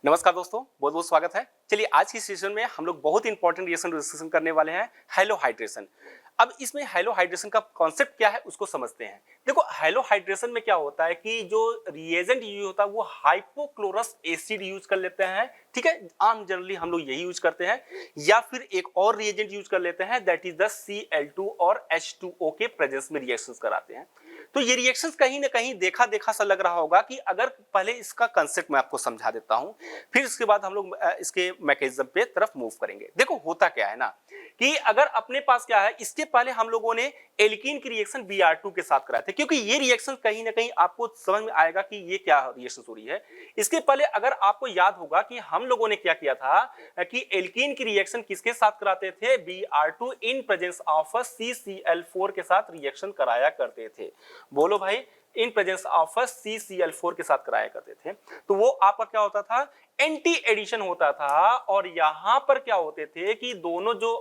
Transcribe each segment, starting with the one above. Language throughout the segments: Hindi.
नमस्कार दोस्तों, बहुत बहुत स्वागत है। चलिए आज की सेशन में हम लोग बहुत इंपॉर्टेंट रिएक्शन डिस्कशन करने वाले हैं, हैलो हाइड्रेशन। अब इसमें हैलो हाइड्रेशन का कॉन्सेप्ट क्या है उसको समझते हैं। देखो हैलो हाइड्रेशन में क्या होता है कि जो रिएजेंट यूज होता है वो हाइपोक्लोरस एसिड यूज कर लेते हैं, ठीक है। आम जनरली हम लोग यही यूज करते हैं, या फिर एक और रिएजेंट यूज कर लेते हैं, दैट इज द Cl2 और H2O के प्रेजेंस में रिएक्शंस कराते हैं। तो ये रिएक्शंस कहीं ना कहीं देखा देखा सा लग रहा होगा कि अगर पहले इसका कंसेप्ट मैं आपको समझा देता हूं, फिर इसके बाद हम लोग इसके मैकेनिज्म पे तरफ मूव करेंगे। देखो होता क्या है ना कि अगर अपने पास क्या है, इसके पहले हम लोगों ने एल्कीन की रिएक्शन Br2 के साथ कराए थे, क्योंकि ये रिएक्शन कहीं ना कहीं आपको समझ में आएगा कि ये क्या रिएक्शन हो रही है। इसके पहले अगर आपको याद होगा कि हम लोगों ने क्या किया था कि एल्कीन की रिएक्शन किसके साथ कराते थे, Br2 in presence of CCl4 के साथ रिएक्शन कराया करते थे। बोलो भाई, इन प्रेजेंस ऑफ CCl4 के साथ कराया करते थे। तो वो आपका क्या होता था, एंटी एडिशन होता था। और यहां पर क्या होते थे कि दोनों जो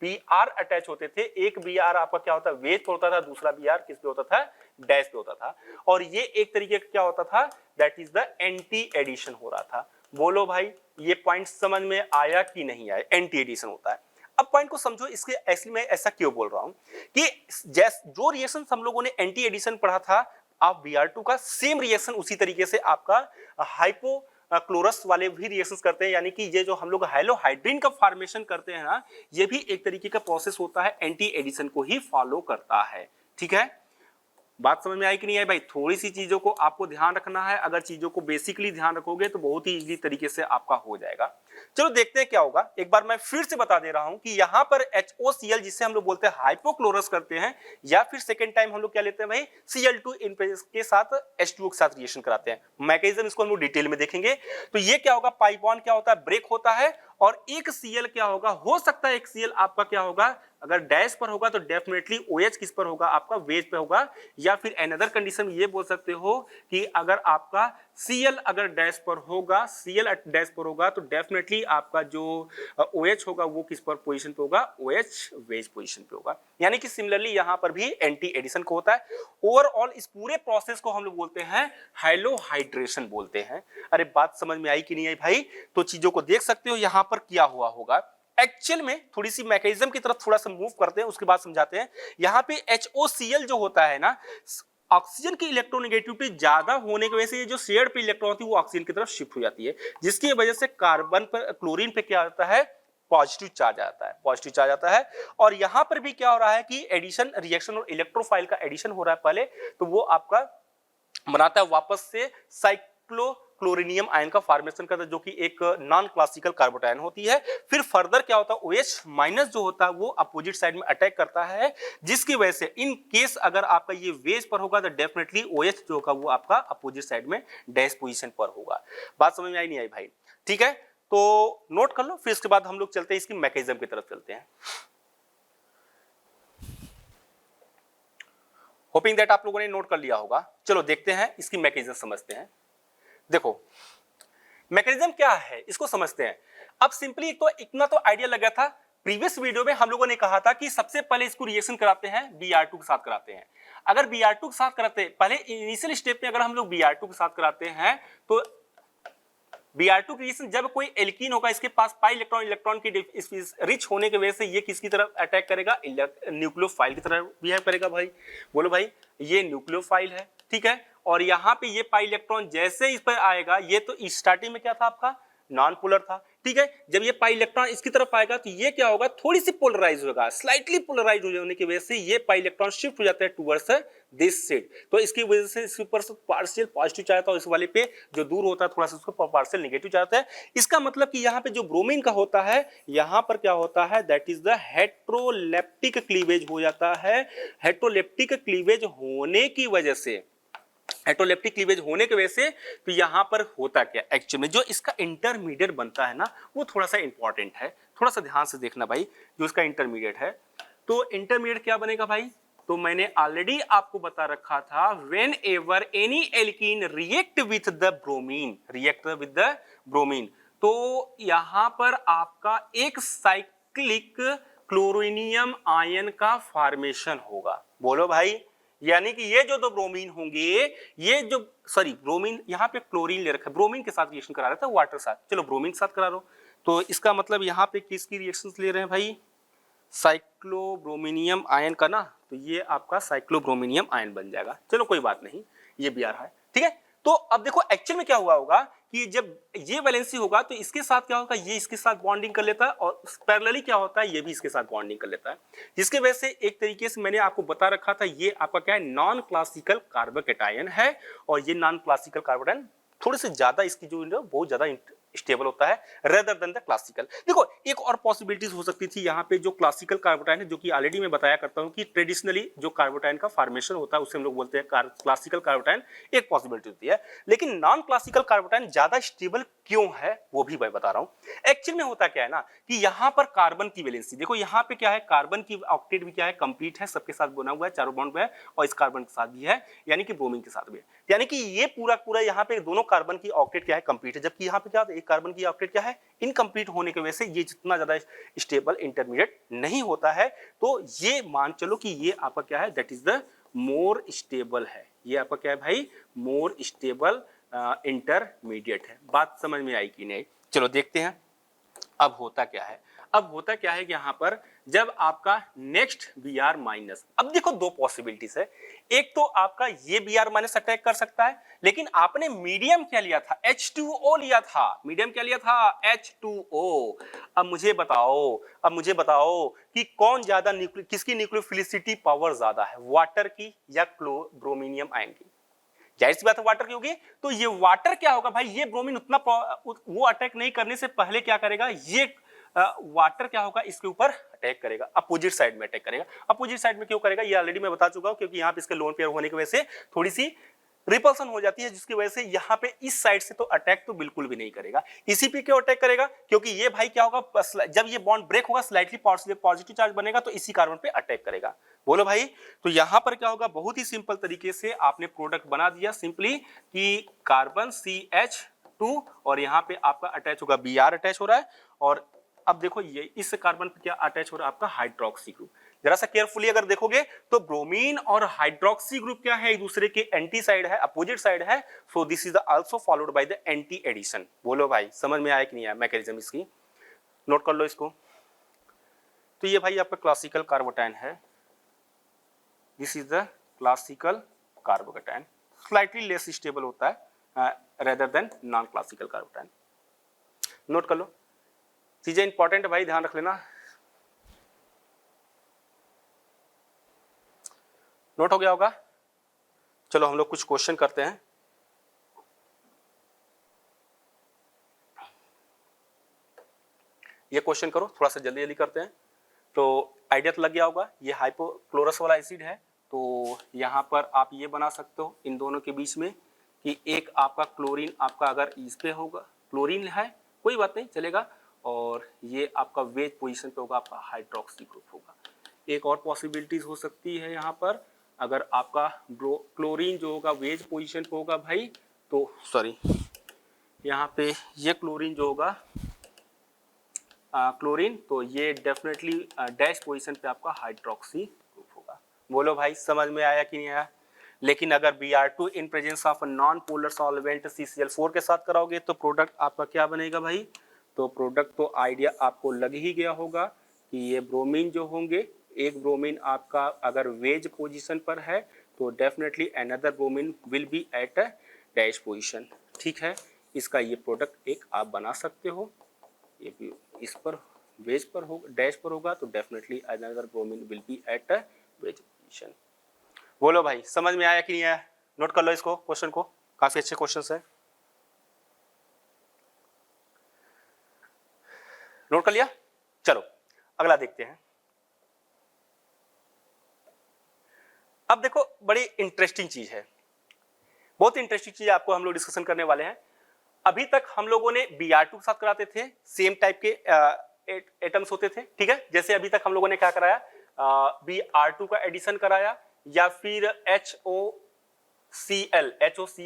Br अटैच होते थे, एक Br आपका क्या होता वेज पे होता था, दूसरा Br किस पे होता था, डैश पे होता था। और ये एक तरीके का क्या होता था, that is the anti addition हो रहा था। बोलो भाई, ये पॉइंट समझ में आया कि नहीं आया, एंटी एडिशन होता है। अब पॉइंट को समझो, इसके एक्चुअली मैं ऐसा क्यों बोल रहा हूं कि जो रिएक्शन हम लोगों ने एंटी एडिशन पढ़ा था, आप Br2 का सेम रिएक्शन उसी तरीके से आपका हाइपो क्लोरस वाले भी रिएक्शंस करते हैं, यानी कि ये जो हम लोग हैलोहाइड्रिन का फॉर्मेशन करते हैं ना, ये भी एक तरीके का प्रोसेस होता है, एंटी एडिशन को ही फॉलो करता है। ठीक है, बात समझ में आई कि नहीं आई भाई? थोड़ी सी चीजों को आपको ध्यान रखना है, अगर चीजों को बेसिकली ध्यान रखोगे तो बहुत ही इजी तरीके से आपका हो जाएगा। चलो देखते हैं क्या होगा। एक बार मैं फिर से बता दे रहा हूं कि यहां पर HOCl जिसे हम लोग बोलते हैं हाइपोक्लोरस करते हैं, या फिर सेकेंड टाइम हम लोग क्या लेते हैं भाई, Cl2 इन के साथ H2O के साथ रिएक्शन कराते हैं। मैकेनिज्म इसको हम लोग डिटेल में देखेंगे। तो ये क्या होगा, पाई बॉन्ड क्या होता है, ब्रेक होता है, और एक Cl क्या होगा, हो सकता है एक Cl आपका क्या होगा, अगर डैश पर होगा तो डेफिनेटली OH किस पर होगा, आपका वेज पे होगा। या फिर अनदर कंडीशन ये बोल सकते हो कि अगर आपका Cl अगर डैश पर होगा, Cl डैश पर होगा तो डेफिनेटली आपका जो OH होगा वो किस पर पोजीशन पे होगा, OH वेज पोजीशन पे होगा। यानी कि सिमिलरली यहां पर भी एंटी एडिशन को होता है। ओवरऑल इस पूरे प्रोसेस को हम लोग बोलते हैं हैलोहाइड्रेशन बोलते हैं। अरे बात समझ में आई कि नहीं आई भाई? तो चीजों को देख सकते हो यहां पर क्या हुआ होगा। एक्चुअल में थोड़ी सी मैकेनिज्म की तरफ थोड़ा सा मूव करते हैं, उसके बाद समझाते हैं। यहां पे HOCl जो होता है ना, ऑक्सीजन की इलेक्ट्रोनेगेटिविटी ज्यादा होने की वजह से ये जो शेयर्ड पे इलेक्ट्रॉन होती है वो ऑक्सीजन की तरफ शिफ्ट हो जाती है, जिसकी वजह से कार्बन पर, क्लोरीन पे क्या आता है, पॉजिटिव चार्ज आता है, पॉजिटिव चार्ज आता है। और यहां पर भी क्या हो रहा है कि एडिशन रिएक्शन और इलेक्ट्रोफाइल का एडिशन हो रहा है पहले, तो वो आपका बनाता है वापस से साइक्लोक्लोरिनियम आयन का फॉर्मेशन करता है, जो कि एक नॉन क्लासिकल कार्बोटायन होती है। फिर फर्दर क्या होता है, OH माइनस जो होता है वो अपोजिट साइड में अटैक करता है, जिसकी वजह से इन केस अगर आपका ये वेज पर होगा तो डेफिनेटली OH जो होगा वो आपका अपोजिट साइड में डैश पोजीशन पर होगा। बात समझ में आई नहीं आई भाई? ठीक है, तो नोट कर लो, फिर इसके बाद हम लोग चलते हैं इसकी मैकेनिज्म की तरफ चलते हैं। होपिंग दैट आप लोगों ने नोट कर लिया होगा। चलो देखते हैं इसकी मैकेनिज्म समझते हैं। देखो मैकेनिज्म क्या है इसको समझते हैं। अब सिंपली एक तो इतना तो आइडिया लगा था, प्रीवियस वीडियो में हम लोगों ने कहा था कि सबसे पहले इसको रिएक्शन कराते हैं Br2 के साथ कराते हैं। अगर Br2 के साथ कराते पहले इनिशियल स्टेप में, अगर हम लोग Br2 के साथ कराते हैं तो Br2 की रिएक्शन जब कोई एल्कीन होगा, इसके पास पाई इलेक्ट्रॉन की रिच होने की वजह से ये किसकी तरफ अटैक करेगा, न्यूक्लियोफाइल की तरफ बिहेव करेगा भाई। बोलो भाई, ये न्यूक्लियोफाइल है, ठीक है। और यहाँ पे ये पाई इलेक्ट्रॉन जैसे इस पर आएगा, ये तो स्टार्टिंग में क्या था आपका, नॉन पोलर था, ठीक है। जब ये पाई इलेक्ट्रॉन इसकी तरफ आएगा तो ये क्या होगा, थोड़ी सी पोलराइज होगा, स्लाइटली पोलराइज होने की वजह से ये पाई इलेक्ट्रॉन शिफ्ट हो जाता है टुवर्ड्स दिस साइड। तो इसकी वजह से इसके ऊपर पार्शियल पॉजिटिव चार्ज था, इस वाले पे जो दूर होता है थोड़ा सा उसको पार्शियल नेगेटिव चार्ज आता है। इसका मतलब कि यहाँ पे जो ब्रोमीन का होता है, यहाँ पर क्या होता है, that is the heteroleptic cleavage हो जाता है। हेट्रोलेप्टिक क्लीवेज होने की वजह से, हेट्रोलेप्टिक क्लीवेज होने की वजह से तो यहां पर होता क्या एक्चुअली में, जो इसका इंटरमीडिएट बनता है ना, वो थोड़ा सा इंपॉर्टेंट है, थोड़ा सा ध्यान से देखना भाई। जो इसका इंटरमीडिएट है, तो इंटरमीडिएट क्या बनेगा भाई, तो मैंने ऑलरेडी आपको बता रखा था, when ever any alkene react with the bromine, react with the bromine, तो यहां पर आपका एक साइक्लिक क्लोरीनियम आयन का फॉर्मेशन होगा। बोलो भाई, यानी कि ये जो दो ब्रोमीन होंगे, ये जो सॉरी ब्रोमीन यहाँ पे क्लोरीन ले रखा है, ब्रोमीन के साथ रिएक्शन करा रहा था वाटर के साथ, चलो ब्रोमीन के साथ करा लो, तो इसका मतलब यहाँ पे किसकी रिएक्शंस ले रहे हैं भाई, साइक्लोब्रोमीनियम आयन का ना, तो ये आपका साइक्लोब्रोमीनियम आयन बन जाएगा। चलो कोई बात नहीं, ये भी आ रहा है, ठीक है। तो अब देखो एक्चुअल में क्या हुआ होगा कि जब ये वैलेंसी होगा तो इसके साथ क्या होगा, ये इसके साथ बॉन्डिंग कर लेता है, और पैरेलली क्या होता है, ये भी इसके साथ बॉन्डिंग कर लेता है, जिसके वजह से एक तरीके से मैंने आपको बता रखा था, ये आपका क्या है, नॉन क्लासिकल कार्बोकैटायन है, और ये नॉन क्लासिकल कार्बोकैटायन थोड़े से ज्यादा इसकी जो बहुत ज्यादा स्टेबल होता है रेदर देन द क्लासिकल। देखो एक और पॉसिबिलिटीज हो सकती थी यहाँ पे, जो क्लासिकल कार्बोटाइन है, जो कि ऑलरेडी मैं बताया करता हूँ कि ट्रेडिशनली जो कार्बोटाइन का फॉर्मेशन होता है उसे हम लोग बोलते हैं क्लासिकल कार्बोटाइन, एक पॉसिबिलिटी होती है। लेकिन नॉन क्लासिकल कार्बोटाइन ज्यादा स्टेबल क्यों है वो भी मैं बता रहा हूँ। एक्चुअल में होता क्या है ना कि यहाँ पर कार्बन की वैलेंसी देखो, यहाँ पे क्या है, कार्बन की ऑक्टेट भी क्या है, कंप्लीट है, सबके साथ बना हुआ है, चारों बॉन्ड में है, और इस कार्बन के साथ भी है, यानी कि ब्रोमीन के साथ भी है, यानी कि ये पूरा पूरा यहाँ पे दोनों कार्बन की ऑक्टेट क्या है, कंप्लीट है, जबकि यहाँ पे क्या है, एक कार्बन की ऑक्टेट क्या है, इनकम्प्लीट होने की वजह से ये जितना ज्यादा स्टेबल इंटरमीडिएट नहीं होता है, तो ये मान चलो कि ये आपका क्या है, that is the more stable है, ये आपका क्या है भाई, मोर स्टेबल इंटरमीडिएट है। बात समझ में आई कि नहीं? चलो देखते हैं अब होता क्या है। अब होता क्या है कि यहां पर जब आपका नेक्स्ट Br माइनस, अब देखो दो पॉसिबिलिटीज है, एक तो आपका ये Br माइनस अटैक कर सकता है, लेकिन आपने मीडियम क्या लिया था, H2O लिया था, मीडियम क्या लिया था, H2O। अब मुझे बताओ कि कौन ज्यादा किसकी न्यूक्लियोफिलिसिटी पावर ज्यादा है, वाटर की या ब्रोमीनियम आयन की? जाहिर सी बात है वाटर की होगी। तो ये वाटर क्या होगा भाई, ये ब्रोमीन उतना वो अटैक नहीं करने से पहले क्या करेगा, ये वाटर क्या होगा, इसके ऊपर अटैक करेगा, अपोजिट साइड में अटैक करेगा। अपोजिट साइड में क्यों करेगा, ये ऑलरेडी मैं बता चुका हूं, क्योंकि यहाँ पे इसके लोन पेयर होने की वजह से थोड़ी सी रिपल्सन हो जाती है, जिसकी वजह से यहाँ पे इस साइड से तो अटैक तो बिल्कुल भी नहीं करेगा। इसी पे क्यों अटैक करेगा, क्योंकि ये भाई क्या होगा, जब ये बॉन्ड ब्रेक होगा स्लाइटली पॉजिटिव चार्ज बनेगा, तो इसी कार्बन पे अटैक करेगा। बोलो भाई, तो यहां पर क्या होगा, बहुत ही सिंपल तरीके से आपने प्रोडक्ट बना दिया सिंपली कि कार्बन CH2 और यहां पे आपका अटैच होगा Br अटैच हो रहा है, और अब देखो ये इस कार्बन पे क्या अटैच हो रहा है, आपका हाइड्रोक्सी ग्रुप। जरा सा केयरफुली अगर देखोगे तो ब्रोमीन और हाइड्रोक्सी ग्रुप क्या है, एक दूसरे के एंटी साइड है, अपोजिट साइड है, so this is also followed by the anti addition. बोलो भाई समझ में आया कि नहीं आया मैकेनिज्म इसकी, नोट कर लो इसको। तो ये भाई आपका क्लासिकल कार्बोटाइन है, this is the classical carbocation, slightly less stable होता है rather than non classical carbocation. Note कर लो, चीजें इंपॉर्टेंट है भाई, ध्यान रख लेना। नोट हो गया होगा? चलो हम लोग कुछ क्वेश्चन करते हैं। ये क्वेश्चन करो, थोड़ा सा जल्दी जल्दी करते हैं। तो आइडिया तो लग गया होगा, ये हाइपोक्लोरस वाला एसिड है, तो यहाँ पर आप ये बना सकते हो इन दोनों के बीच में कि एक आपका क्लोरीन आपका अगर इस पे होगा, क्लोरीन है कोई बात नहीं चलेगा, और ये आपका वेज पोजीशन पे होगा, आपका हाइड्रोक्सी ग्रुप होगा। एक और पॉसिबिलिटीज हो सकती है यहाँ पर, अगर आपका क्लोरीन जो होगा वेज पोजीशन पे होगा भाई, तो सॉरी यहाँ पे ये क्लोरीन जो होगा क्लोरीन, तो ये डेफिनेटली डैश पोजीशन पे आपका हाइड्रोक्सी ग्रुप होगा। बोलो भाई समझ में आया कि नहीं आया? लेकिन अगर Br2 in presence of non polar solvent CCl4 के साथ कराओगे तो प्रोडक्ट आपका क्या बनेगा भाई? तो प्रोडक्ट तो आइडिया आपको लग ही गया होगा कि ये ब्रोमीन जो होंगे, एक ब्रोमीन आपका अगर वेज पोजीशन पर है तो definitely another bromine will be at a dash position. ठीक है, इसका ये प्रोडक्ट एक आप बना सकते हो, ये भी इस पर वेज पर होगा, डैश पर होगा, तो definitely another bromine will be at a wedge position. बोलो भाई समझ में आया कि नहीं आया? नोट कर लो इसको, क्वेश्चन को, काफी अच्छे क्वेश्चंस है। नोट कर लिया? चलो अगला देखते हैं। अब देखो बड़ी इंटरेस्टिंग चीज है, बहुत इंटरेस्टिंग चीज आपको हम लोग डिस्कशन करने वाले हैं। अभी तक हम लोगों ने Br2 के साथ कराते थे, सेम टाइप के एटम्स होते थे, ठीक है। जैसे अभी तक हम लोगों ने क्या कराया, Br2 का एडिशन कराया, या फिर HOCl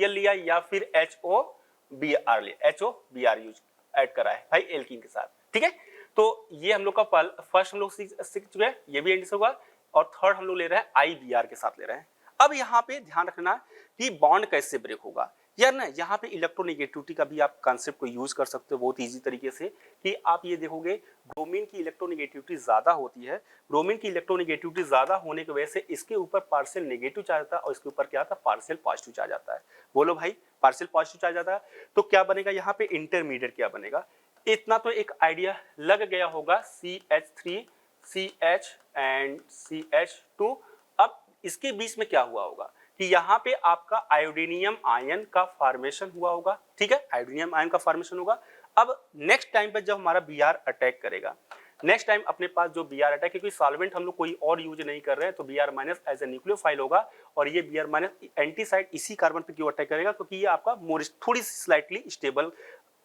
लिया, या फिर HOBr लिया, HOBr यूज ऐड करा है भाई एल्कीन के साथ, ठीक है। तो ये हम लोग का फर्स्ट हम लोग सीख चुके हैं, ये भी एडिशन होगा, और थर्ड हम लोग ले रहे हैं IBr के साथ ले रहे हैं। अब यहाँ पे ध्यान रखना कि बॉन्ड कैसे ब्रेक होगा यार ना, यहाँ पे इलेक्ट्रोनेगेटिविटी का भी आप कॉन्सेप्ट को यूज कर सकते हो बहुत इजी तरीके से कि आप ये देखोगे ब्रोमीन की इलेक्ट्रोनेगेटिविटी ज्यादा होती है। ब्रोमीन की इलेक्ट्रोनेगेटिविटी ज्यादा होने की वजह से इसके ऊपर पार्शियल नेगेटिव चार्ज आता है और इसके ऊपर क्या आता है, पार्शियल पॉजिटिव चार्ज आता है। बोलो भाई, पार्शियल पॉजिटिव चार्ज आता है तो क्या बनेगा यहाँ पे, इंटरमीडिएट क्या बनेगा। इतना तो एक आइडिया लग गया होगा, CH3 CH एंड CH2। अब इसके बीच में क्या हुआ होगा कि यहाँ पे आपका आयोडीनियम आयन का फॉर्मेशन हुआ होगा, ठीक है, आयोडीनियम आयन का फॉर्मेशन होगा। अब नेक्स्ट टाइम पे जब हमारा Br अटैक करेगा, नेक्स्ट टाइम अपने पास जो Br अटैक, क्योंकि सॉल्वेंट हम लोग कोई और यूज नहीं कर रहे हैं, तो Br minus as a nucleophile होगा और ये Br माइनस एंटी साइड इसी कार्बन पे क्यों अटैक करेगा, क्योंकि ये आपका थोड़ी सी स्लाइटली स्टेबल,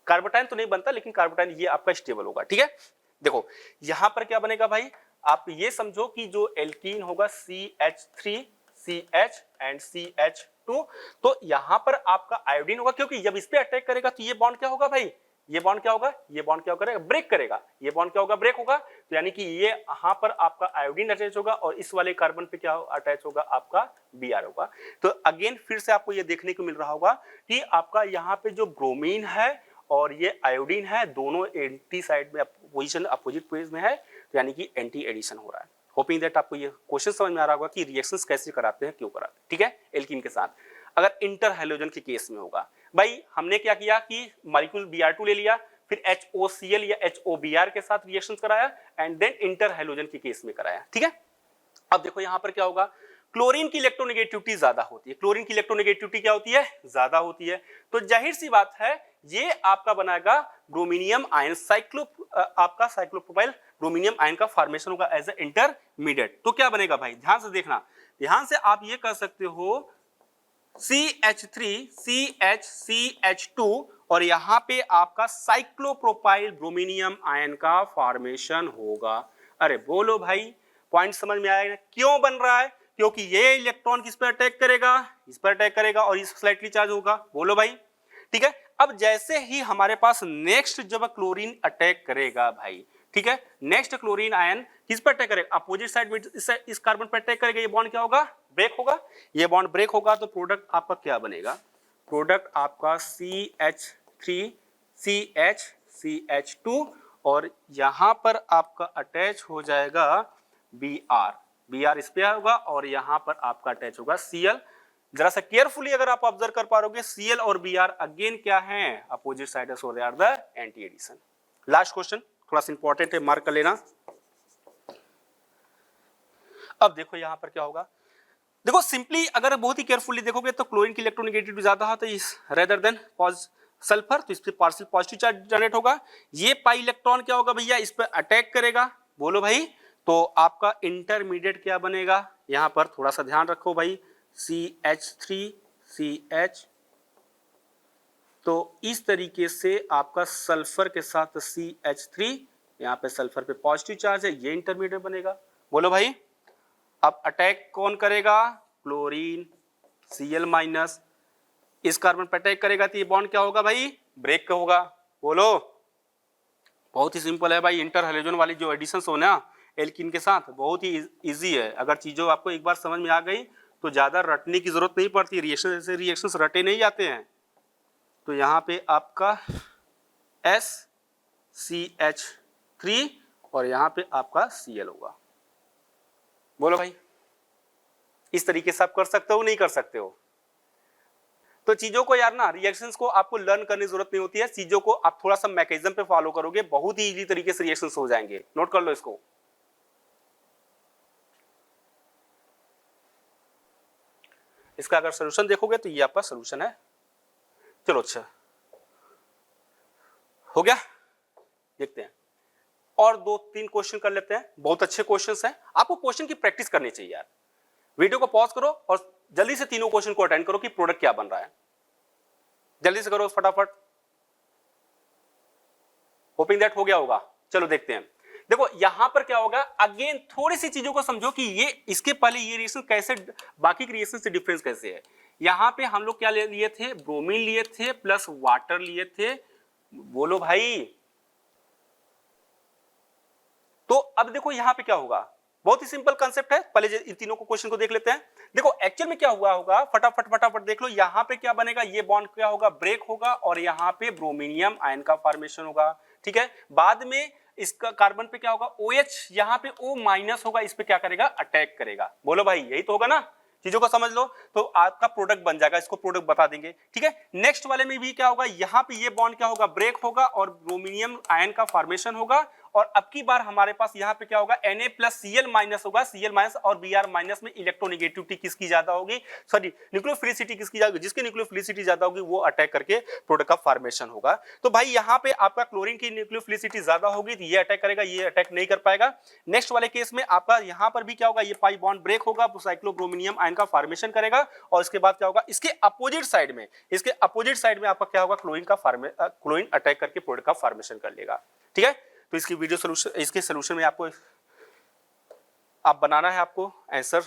कार्बोटाइन तो नहीं बनता लेकिन कार्बोटाइन ये आपका स्टेबल होगा, ठीक है। देखो यहाँ पर क्या बनेगा भाई, आप ये समझो कि जो एल्कीन होगा CH3 CH एंड CH2, तो यहां पर आपका आयोडीन होगा, क्योंकि जब इस पे अटैक करेगा तो ये बॉन्ड क्या होगा भाई, ये बॉन्ड क्या होगा, ये बॉन्ड क्या करेगा, ब्रेक करेगा। ये बॉन्ड क्या होगा, ब्रेक होगा। तो यानी कि ये यहां पर आपका आयोडीन अटैच होगा और इस वाले कार्बन पे क्या अटैच होगा, आपका Br होगा। तो अगेन फिर से आपको ये देखने को मिल रहा होगा कि आपका यहाँ पे जो ब्रोमीन है और ये आयोडीन है, दोनों एंटी साइड में पोजीशन अपोजिट पेज में है, तो यानी कि एंटी एडिशन हो रहा है। होपिंग दैट आपको ये क्वेश्चन समझ में आ रहा होगा कि रिएक्शंस कैसे कराते हैं, क्यों कराते हैं, ठीक है। एल्कीन के साथ अगर इंटर हैलोजन के केस में होगा, भाई हमने क्या किया कि मॉलिक्यूल Br2 ले लिया, फिर HOCl या HOBr के साथ रिएक्शंस कराया एंड देन इंटर हैलोजन के केस में कराया, ठीक है। अब देखो यहां पर क्या होगा, क्लोरीन की इलेक्ट्रोनेगेटिविटी ज्यादा होती है। क्लोरीन की इलेक्ट्रोनेगेटिविटी क्या होती है, ज्यादा होती है। तो जाहिर सी बात है ये आपका बनाएगा ब्रोमीनियम आयन, आपका साइक्लोप्रोपाइल ब्रोमीनियम आयन का फॉर्मेशन होगा एज ए इंटरमीडिएट। तो क्या बनेगा भाई, ध्यान से देखना, ध्यान से आप ये कर सकते हो CH3 CH CH2 और यहां पे आपका साइक्लोप्रोपाइल ब्रोमीनियम आयन का फॉर्मेशन होगा। अरे बोलो भाई, पॉइंट समझ में आएगा क्यों बन रहा है, क्योंकि ये इलेक्ट्रॉन किस पर अटैक करेगा, इस पर अटैक करेगा और इस स्लाइटली चार्ज होगा। बोलो भाई, ठीक है। अब जैसे ही हमारे पास नेक्स्ट जब क्लोरीन अटैक करेगा भाई, ठीक है, नेक्स्ट क्लोरीन आयन किस पर अटैक करेगा, अपोजिट साइड में इस कार्बन पर अटैक करेगा, ये बॉन्ड क्या होगा, ब्रेक होगा। ये बॉन्ड ब्रेक होगा तो प्रोडक्ट आपका क्या बनेगा, प्रोडक्ट आपका CH3 CH CH2 और यहां पर आपका अटैच हो जाएगा Br इस पे होगा और यहां पर आपका अटैच होगा Cl। जरा सा केयरफुली अगर आप ऑब्जर्व कर पाओगे, Cl और Br अगेन क्या है, opposite side, so they are the anti addition. Last question थोड़ा सा इंपॉर्टेंट है, मार्क कर लेना। अब देखो यहां पर क्या होगा, देखो सिंपली अगर बहुत ही केयरफुली देखोगे तो क्लोरीन की इलेक्ट्रोनेगेटिविटी ज्यादा होता है इस रेदर देन सल्फर, तो इस पे पार्शियल पॉजिटिव चार्ज जनरेट होगा। ये पाई इलेक्ट्रॉन क्या होगा भैया, इस पे अटैक करेगा। बोलो भाई, तो आपका इंटरमीडिएट क्या बनेगा, यहां पर थोड़ा सा ध्यान रखो भाई, CH3 CH, तो इस तरीके से आपका सल्फर के साथ CH3, यहाँ पे सल्फर पे पॉजिटिव चार्ज है, ये इंटरमीडिएट बनेगा। बोलो भाई, अब अटैक कौन करेगा, क्लोरीन Cl माइनस इस कार्बन पर अटैक करेगा तो ये बॉन्ड क्या होगा भाई, ब्रेक होगा। बोलो, बहुत ही सिंपल है भाई, इंटर हैलोजन वाली जो एडिशंस हो ना एल्कीन के साथ, बहुत ही इजी है। अगर चीजों आपको एक बार समझ में आ गई तो ज्यादा रटने की जरूरत नहीं पड़ती, रिएक्शन जैसे रिएक्शंस रटे नहीं जाते हैं। तो यहाँ पे आपका SCH3 और यहाँ पे आपका Cl होगा। बोलो भाई, इस तरीके से आप कर सकते हो, नहीं कर सकते हो। तो चीजों को यार ना, रिएक्शंस को आपको लर्न करने की जरूरत नहीं होती है, चीजों को आप थोड़ा सा मैकेनिज्म पे फॉलो करोगे, बहुत ही इजी तरीके से रिएक्शंस हो जाएंगे। नोट कर लो इसको। इसका अगर सोल्यूशन देखोगे तो ये आपका सोल्यूशन है। चलो अच्छा हो गया, देखते हैं और 2-3 क्वेश्चन कर लेते हैं। बहुत अच्छे क्वेश्चंस हैं, आपको क्वेश्चन की प्रैक्टिस करनी चाहिए यार। वीडियो को पॉज करो और जल्दी से तीनों क्वेश्चन को अटेंड करो कि प्रोडक्ट क्या बन रहा है, जल्दी से करो फटाफट। होपिंग दैट हो गया होगा। चलो देखते हैं। देखो यहां पर क्या होगा, अगेन थोड़ी सी चीजों को समझो कि ये इसके पहले ये रिएक्शन कैसे बाकी के रिएक्शन से डिफरेंस कैसे है। यहां पे हम लोग क्या लिए थे, ब्रोमीन लिए थे प्लस वाटर लिए थे। बोलो भाई, तो अब देखो यहां पे क्या होगा, बहुत ही सिंपल कांसेप्ट है। पहले इन तीनों को क्वेश्चन को देख लेते हैं। देखो एक्चुअल में क्या हुआ होगा, फटाफट देख लो। यहाँ पे क्या बनेगा, ये बॉन्ड क्या होगा, ब्रेक होगा और यहाँ पे ब्रोमीनियम आयन का फॉर्मेशन होगा। ठीक है, बाद में इसका कार्बन पे क्या होगा, OH, यहाँ पे O माइनस होगा, इस पे क्या करेगा, अटैक करेगा। बोलो भाई, यही तो होगा ना, चीजों को समझ लो। तो आपका प्रोडक्ट बन जाएगा, इसको प्रोडक्ट बता देंगे। ठीक है, नेक्स्ट वाले में भी क्या होगा, यहाँ पे ये बॉन्ड क्या होगा, ब्रेक होगा और ब्रोमीनियम आयन का फॉर्मेशन होगा। और अब की बार हमारे पास यहाँ पे क्या होगा, Na प्लस Cl माइनस होगा, Cl माइनस और Br माइनस में इलेक्ट्रोनेगेटिविटी किसकी ज्यादा होगी, सॉरी न्यूक्लियोफिलिसिटी किसकी ज्यादा होगी, जिसकी न्यूक्लियोफिलिसिटी ज्यादा होगी वो अटैक करके प्रोडक्ट का फॉर्मेशन होगा। तो भाई यहाँ पे आपका क्लोरीन की न्यूक्लियोफिलिसिटी ज्यादा होगी तो ये अटैक करेगा, ये अटैक नहीं कर पाएगा। नेक्स्ट वाले केस में आपका यहाँ पर भी क्या होगा, ये पाई बॉन्ड ब्रेक होगा, साइक्लोब्रोमिनियम आयन का फॉर्मेशन करेगा और इसके बाद क्या होगा, इसके अपोजिट साइड में आपका क्या होगा, क्लोरीन अटैक करके प्रोडक्ट का फॉर्मेशन कर लेगा। ठीक है, तो इसकी वीडियो सोल्यूशन, इसके सोल्यूशन में आपको आप बनाना है, आपको आंसर